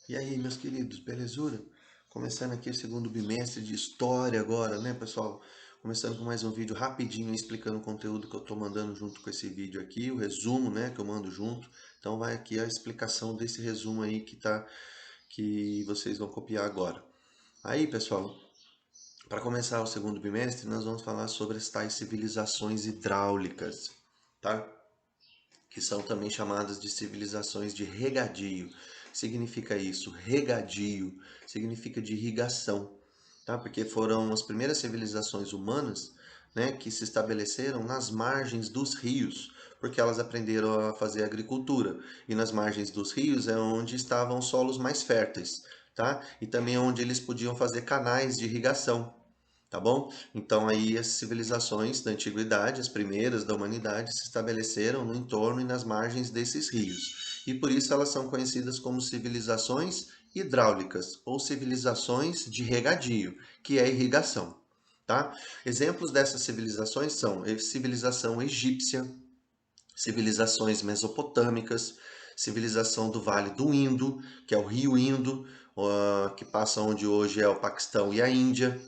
E aí, meus queridos, belezura? Começando aqui o segundo bimestre de História agora, né, pessoal? Começando com mais um vídeo rapidinho explicando o conteúdo que eu tô mandando junto com esse vídeo aqui, o resumo, né, que eu mando junto. Então vai aqui a explicação desse resumo aí que vocês vão copiar agora. Aí, pessoal, para começar o segundo bimestre, nós vamos falar sobre as tais civilizações hidráulicas, tá? Que são também chamadas de civilizações de regadio. Significa isso, regadio, significa de irrigação, tá? Porque foram as primeiras civilizações humanas, né, que se estabeleceram nas margens dos rios, porque elas aprenderam a fazer agricultura. E nas margens dos rios é onde estavam os solos mais férteis, tá? E também onde eles podiam fazer canais de irrigação, tá bom? Então aí as civilizações da antiguidade, as primeiras da humanidade, se estabeleceram no entorno e nas margens desses rios. E por isso elas são conhecidas como civilizações hidráulicas ou civilizações de regadio, que é irrigação, tá? Exemplos dessas civilizações são a civilização egípcia, civilizações mesopotâmicas, civilização do Vale do Indo, que é o Rio Indo, que passa onde hoje é o Paquistão e a Índia,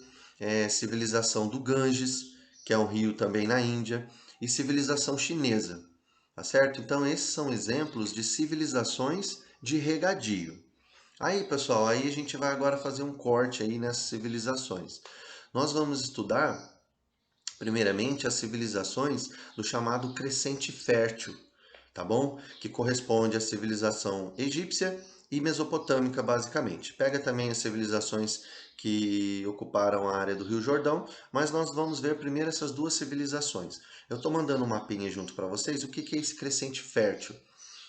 civilização do Ganges, que é um rio também na Índia, e civilização chinesa, tá certo? Então esses são exemplos de civilizações de regadio. Aí, pessoal, aí a gente vai agora fazer um corte aí nessas civilizações. Nós vamos estudar primeiramente as civilizações do chamado crescente fértil, tá bom? Que corresponde à civilização egípcia e mesopotâmica, basicamente. Pega também as civilizações que ocuparam a área do Rio Jordão, mas nós vamos ver primeiro essas duas civilizações. Eu estou mandando um mapinha junto para vocês. O que é esse crescente fértil?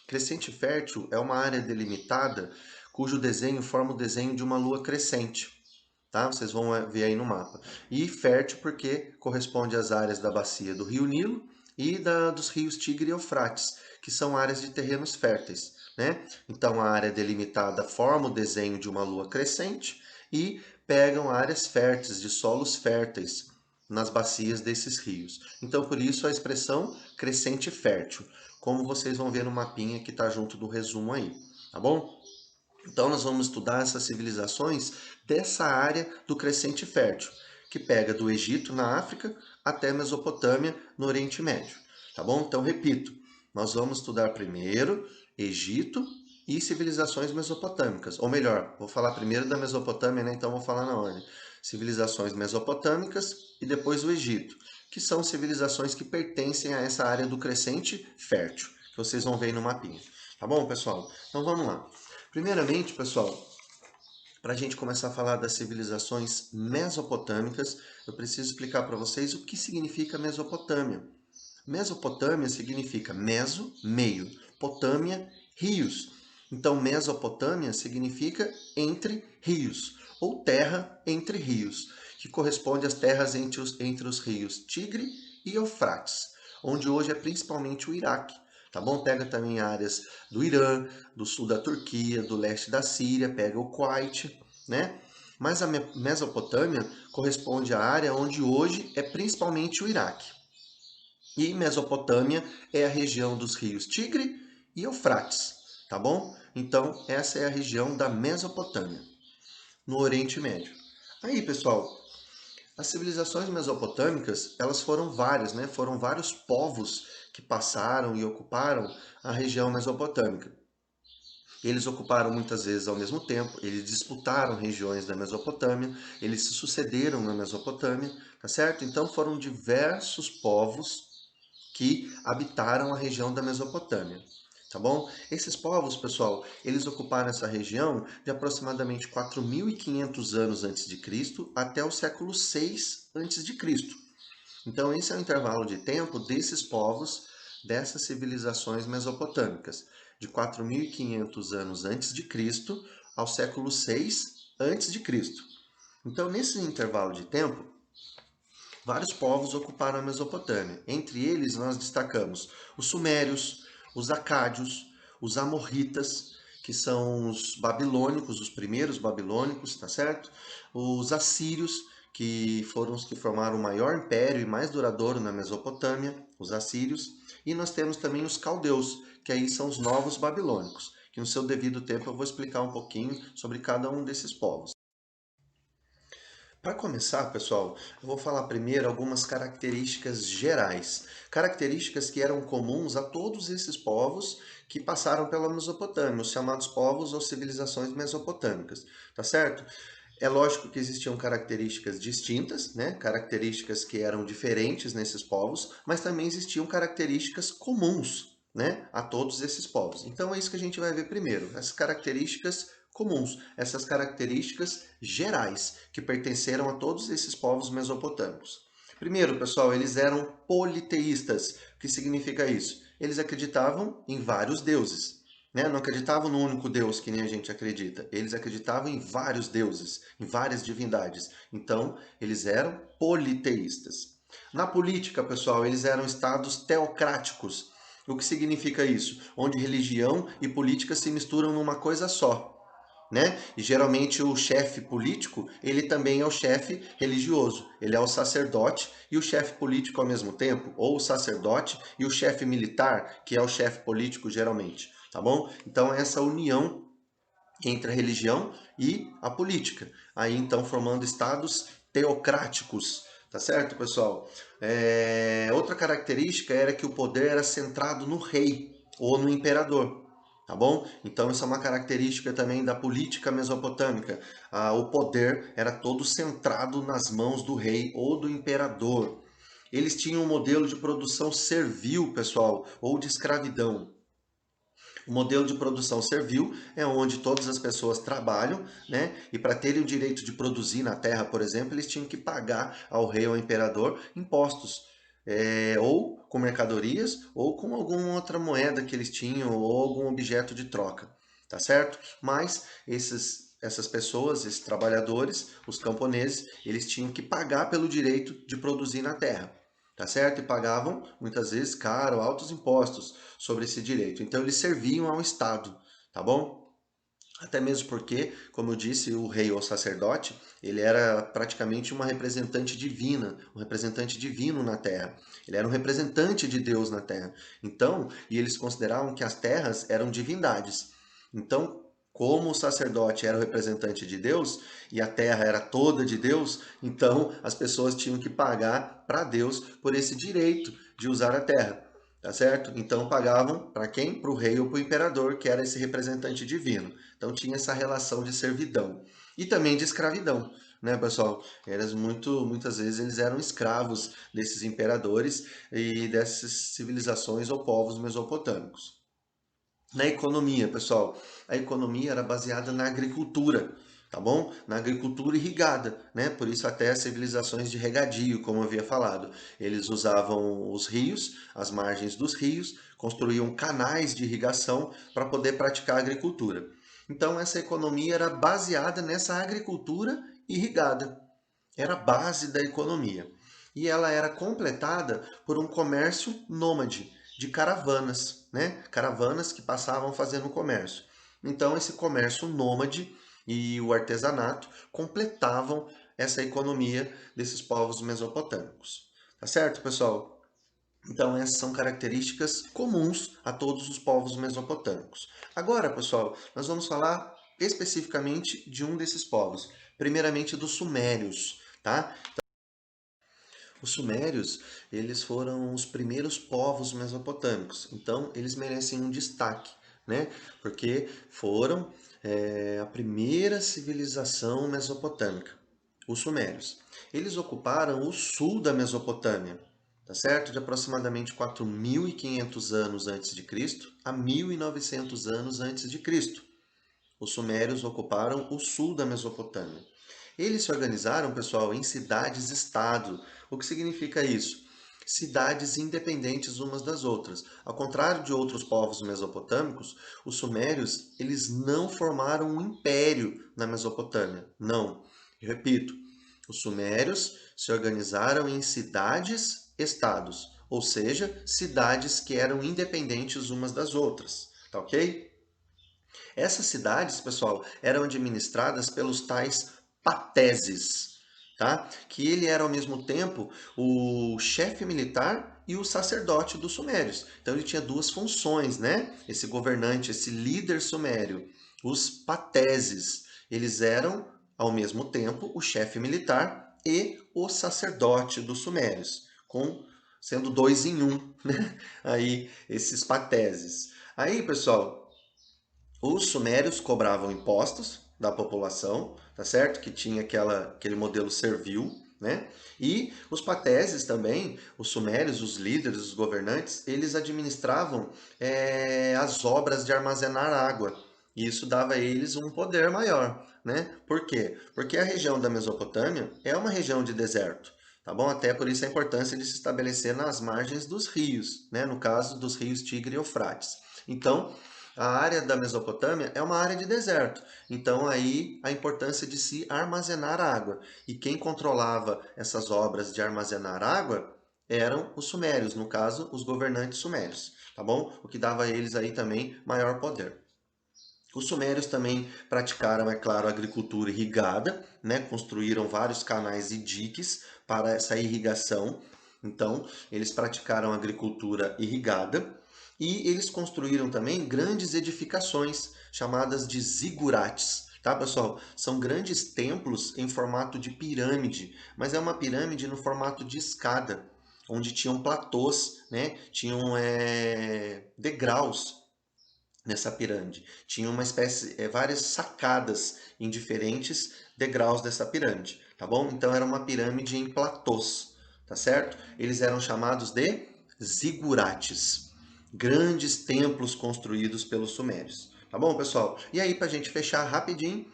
Crescente fértil é uma área delimitada cujo desenho forma o desenho de uma lua crescente, tá? Vocês vão ver aí no mapa. E fértil porque corresponde às áreas da bacia do Rio Nilo e dos rios Tigre e Eufrates, que são áreas de terrenos férteis, né? Então a área delimitada forma o desenho de uma lua crescente e pegam áreas férteis, de solos férteis nas bacias desses rios. Então por isso a expressão crescente fértil, como vocês vão ver no mapinha que está junto do resumo aí, tá bom? Então, nós vamos estudar essas civilizações dessa área do crescente fértil, que pega do Egito, na África, até a Mesopotâmia, no Oriente Médio. Tá bom? Então, repito, nós vamos estudar primeiro Egito e civilizações mesopotâmicas. Ou melhor, vou falar primeiro da Mesopotâmia, né? Então, vou falar na ordem. Civilizações mesopotâmicas e depois o Egito, que são civilizações que pertencem a essa área do crescente fértil, que vocês vão ver aí no mapinha. Tá bom, pessoal? Então, vamos lá. Primeiramente, pessoal, para a gente começar a falar das civilizações mesopotâmicas, eu preciso explicar para vocês o que significa Mesopotâmia. Mesopotâmia significa meso, meio, potâmia, rios. Então, Mesopotâmia significa entre rios, ou terra entre rios, que corresponde às terras entre os rios Tigre e Eufrates, onde hoje é principalmente o Iraque. Tá bom? Pega também áreas do Irã, do sul da Turquia, do leste da Síria, pega o Kuwait, né? Mas a Mesopotâmia corresponde à área onde hoje é principalmente o Iraque. E Mesopotâmia é a região dos rios Tigre e Eufrates, tá bom? Então, essa é a região da Mesopotâmia, no Oriente Médio. Aí, pessoal, as civilizações mesopotâmicas, elas foram várias, né? Foram vários povos que passaram e ocuparam a região mesopotâmica. Eles ocuparam muitas vezes ao mesmo tempo, eles disputaram regiões da Mesopotâmia, eles se sucederam na Mesopotâmia, tá certo? Então foram diversos povos que habitaram a região da Mesopotâmia, tá bom? Esses povos, pessoal, eles ocuparam essa região de aproximadamente 4.500 anos antes de Cristo até o século 6 antes de Cristo. Então esse é o intervalo de tempo desses povos, dessas civilizações mesopotâmicas, de 4.500 anos antes de Cristo ao século 6 antes de Cristo. Então nesse intervalo de tempo, vários povos ocuparam a Mesopotâmia. Entre eles, nós destacamos os sumérios, os acádios, os amorritas, que são os babilônicos, os primeiros babilônicos, tá certo? Os assírios, que foram os que formaram o maior império e mais duradouro na Mesopotâmia, os assírios. E nós temos também os caldeus, que aí são os novos babilônicos, que no seu devido tempo eu vou explicar um pouquinho sobre cada um desses povos. Para começar, pessoal, eu vou falar primeiro algumas características gerais. Características que eram comuns a todos esses povos que passaram pela Mesopotâmia, os chamados povos ou civilizações mesopotâmicas, tá certo? É lógico que existiam características distintas, né? Características que eram diferentes nesses povos, mas também existiam características comuns, né? A todos esses povos. Então é isso que a gente vai ver primeiro, as características comuns, essas características gerais que pertenceram a todos esses povos mesopotâmicos. Primeiro, pessoal, eles eram politeístas. O que significa isso? Eles acreditavam em vários deuses, né? Não acreditavam no único Deus que nem a gente acredita. Eles acreditavam em vários deuses, em várias divindades. Então, eles eram politeístas. Na política, pessoal, eles eram estados teocráticos. O que significa isso? Onde religião e política se misturam numa coisa só, né? E geralmente o chefe político, ele também é o chefe religioso. Ele é o sacerdote e o chefe político ao mesmo tempo, ou o sacerdote e o chefe militar, que é o chefe político geralmente, tá bom? Então essa união entre a religião e a política, aí então formando estados teocráticos, tá certo, pessoal? Outra característica era que o poder era centrado no rei ou no imperador. Tá bom? Então, isso é uma característica também da política mesopotâmica. O poder era todo centrado nas mãos do rei ou do imperador. Eles tinham um modelo de produção servil, pessoal, ou de escravidão. O modelo de produção servil é onde todas as pessoas trabalham, né? E para terem o direito de produzir na terra, por exemplo, eles tinham que pagar ao rei ou ao imperador impostos, ou com mercadorias, ou com alguma outra moeda que eles tinham, ou algum objeto de troca, tá certo? Mas essas pessoas, esses trabalhadores, os camponeses, eles tinham que pagar pelo direito de produzir na terra, tá certo? E pagavam, muitas vezes, caro, altos impostos sobre esse direito. Então, eles serviam ao Estado, tá bom? Até mesmo porque, como eu disse, o rei ou sacerdote, ele era praticamente uma representante divina, um representante divino na terra. Ele era um representante de Deus na terra. Então, e eles consideravam que as terras eram divindades. Então, como o sacerdote era o representante de Deus e a terra era toda de Deus, então as pessoas tinham que pagar para Deus por esse direito de usar a terra. Tá certo? Então pagavam para quem? Para o rei ou para o imperador, que era esse representante divino. Então tinha essa relação de servidão e também de escravidão, né, pessoal? Muitas vezes eles eram escravos desses imperadores e dessas civilizações ou povos mesopotâmicos. Na economia, pessoal, a economia era baseada na agricultura, tá bom? Na agricultura irrigada, né? Por isso até as civilizações de regadio, como eu havia falado. Eles usavam os rios, as margens dos rios, construíam canais de irrigação para poder praticar a agricultura. Então essa economia era baseada nessa agricultura irrigada. Era a base da economia. E ela era completada por um comércio nômade, de caravanas, né? Caravanas que passavam fazendo comércio. Então, esse comércio nômade e o artesanato completavam essa economia desses povos mesopotâmicos. Tá certo, pessoal? Então, essas são características comuns a todos os povos mesopotâmicos. Agora, pessoal, nós vamos falar especificamente de um desses povos, primeiramente dos sumérios, tá? Os sumérios, eles foram os primeiros povos mesopotâmicos, então eles merecem um destaque, né? Porque foram a primeira civilização mesopotâmica, os sumérios. Eles ocuparam o sul da Mesopotâmia, tá certo? De aproximadamente 4.500 anos antes de Cristo a 1.900 anos antes de Cristo. Os sumérios ocuparam o sul da Mesopotâmia. Eles se organizaram, pessoal, em cidades-estado. O que significa isso? Cidades independentes umas das outras. Ao contrário de outros povos mesopotâmicos, os sumérios, eles não formaram um império na Mesopotâmia. Não. Eu repito, os sumérios se organizaram em cidades-estados, ou seja, cidades que eram independentes umas das outras. Tá ok? Essas cidades, pessoal, eram administradas pelos tais pateses. tá? Que ele era ao mesmo tempo o chefe militar e o sacerdote dos sumérios. Então ele tinha duas funções, né? Esse governante, esse líder sumério. Os pateses, eles eram ao mesmo tempo o chefe militar e o sacerdote dos sumérios, sendo dois em um, né? Aí esses pateses. Aí, pessoal, os sumérios cobravam impostos da população, tá certo? Que tinha aquele modelo servil, né? E os pateses também, os sumérios, os líderes, os governantes, eles administravam as obras de armazenar água. E isso dava a eles um poder maior, né? Por quê? Porque a região da Mesopotâmia é uma região de deserto, tá bom? Até por isso a importância de se estabelecer nas margens dos rios, né? No caso dos rios Tigre e Eufrates. Então, a área da Mesopotâmia é uma área de deserto, então aí a importância de se armazenar água. E quem controlava essas obras de armazenar água eram os sumérios, no caso, os governantes sumérios, tá bom? O que dava a eles aí também maior poder. Os sumérios também praticaram, é claro, agricultura irrigada, né? Construíram vários canais e diques para essa irrigação. Então, eles praticaram agricultura irrigada e eles construíram também grandes edificações chamadas de zigurates. Tá, pessoal? São grandes templos em formato de pirâmide, mas é uma pirâmide no formato de escada, onde tinham platôs, né? Tinham degraus nessa pirâmide. Tinha uma espécie, várias sacadas em diferentes degraus dessa pirâmide, tá bom? Então era uma pirâmide em platôs, tá certo? Eles eram chamados de zigurates, grandes templos construídos pelos sumérios, tá bom, pessoal? E aí, para a gente fechar rapidinho,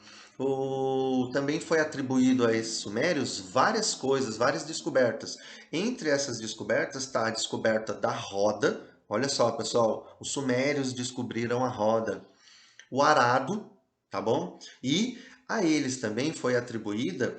também foi atribuído a esses sumérios várias coisas, várias descobertas. Entre essas descobertas está a descoberta da roda. Olha só, pessoal, os sumérios descobriram a roda, o arado, tá bom? E a eles também foi atribuída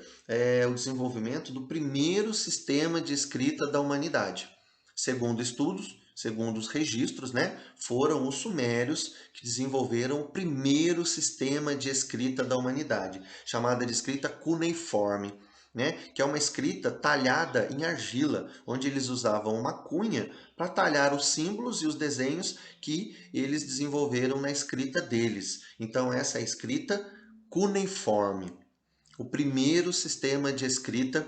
o desenvolvimento do primeiro sistema de escrita da humanidade. Segundo estudos, segundo os registros, né, foram os sumérios que desenvolveram o primeiro sistema de escrita da humanidade, chamada de escrita cuneiforme. Né, que é uma escrita talhada em argila, onde eles usavam uma cunha para talhar os símbolos e os desenhos que eles desenvolveram na escrita deles. Então, essa é a escrita cuneiforme, o primeiro sistema de escrita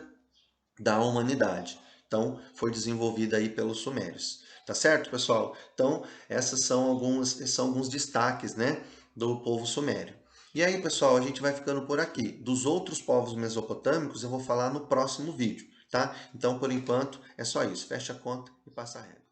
da humanidade. Então, foi desenvolvida aí pelos sumérios. Tá certo, pessoal? Então, são alguns destaques, né, do povo sumério. E aí, pessoal, a gente vai ficando por aqui. Dos outros povos mesopotâmicos, eu vou falar no próximo vídeo, tá? Então, por enquanto, é só isso. Fecha a conta e passa a régua.